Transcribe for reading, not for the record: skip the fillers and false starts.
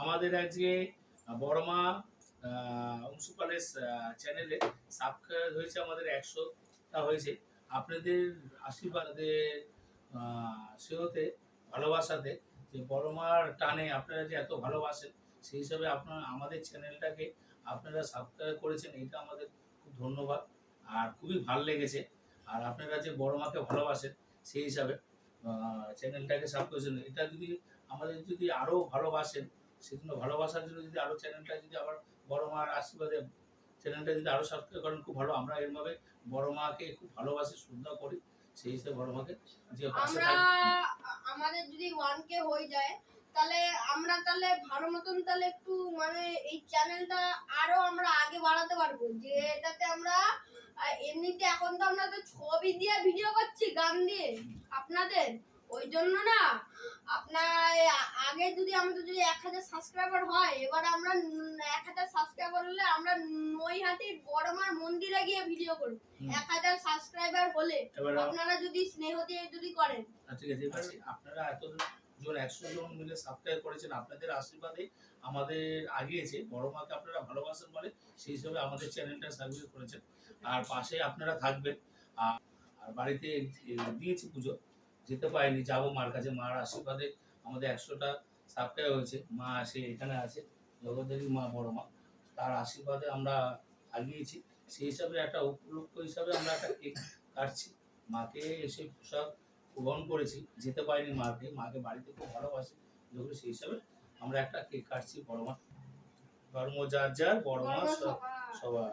আমাদের আজকে বড়মা অংশু প্যালেস চ্যানেলে সাবস্ক্রাইব হয়েছে আমাদের 100টা হয়েছে। আপনাদের আশীর্বাদে সেহতে ভালোবাসাতে যে বড়মার টানে আপনারা যে এত ভালোবাসেন, সেই হিসাবে আপনারা আমাদের চ্যানেলটাকে আপনারা সাবস্ক্রাইব করেছেন, এটা আমাদের খুব ধন্যবাদ। আর খুবই ভাল লেগেছে। আর আপনারা যে বড়মাকে ভালোবাসেন সেই হিসাবে চ্যানেলটাকে সাবস্ক্রাইব করেছেন। এটা যদি আমাদের যদি আরও ভালোবাসেন, সেজন্য ভালোবাসার জন্য যদি আরও চ্যানেলটা যদি আবার বড় মার আশীর্বাদে চ্যানেলটা যদি আরও সাবস্ক্রাইব করেন খুব ভালো। আমরা এরভাবে বড় মাকে খুব ভালোবাসি, শ্রদ্ধা করি, সেই হিসেবে বড় মাকে যে পাশে আমরা আমাদের যদি 1K হয়ে যায় তাহলে আমরা তাহলে ভালো মতন তাহলে একটু মানে এই চ্যানেলটা আরো আমরা আগে বাড়াতে পারবো, যে এটাতে আমরা এমনিতে এখন তো আমরা তো ছবি দিয়ে ভিডিও করছি, গান দিয়ে আপনাদের, ওই জন্য না আপনার আগে যদি আমাদের যদি 1000 সাবস্ক্রাইবার হয়, এবার আমরা 1000 সাবস্ক্রাইবার হলে আমরা নৈহাটির বড়মার মন্দিরে গিয়ে ভিডিও করব 1000 সাবস্ক্রাইবার হলে। আপনারা যদি স্নেহ দিয়ে যদি করেন, ঠিক আছে। এবার আপনারা এতজন 100 জন মিলে সাবস্ক্রাইব করেছেন, আপনাদের আশীর্বাদে আমাদের আগিয়েছে। বড় মাকে আপনারা ভালোবাসেন বলে সেই হিসাবে আমাদের চ্যানেলটা সাবস্ক্রাইব করেছেন। আর পাশে আপনারা থাকবেন। আর বাড়িতে দিয়েছি পুজো, যেতে পারিনি, যাবো মার কাছে। মার আশীর্বাদে আমাদের 100টা সাবস্ক্রাইব হয়েছে। মা আসে এখানে আছে, জগদ্ধারী মা বড় মা, তার আশীর্বাদে আমরা আগিয়েছি। সেই হিসাবে একটা উপলক্ষ হিসাবে আমরা একটা কেক কাটছি। মাকে এসে পোশাক গ্রহণ করেছি, যেতে পারিনি মাকে বাড়িতে খুব ভালোবাসি যখন, সেই হিসাবে আমরা একটা কেক কাটছি। বড় মা, ধর্ম যার যার, বড় মা সবার।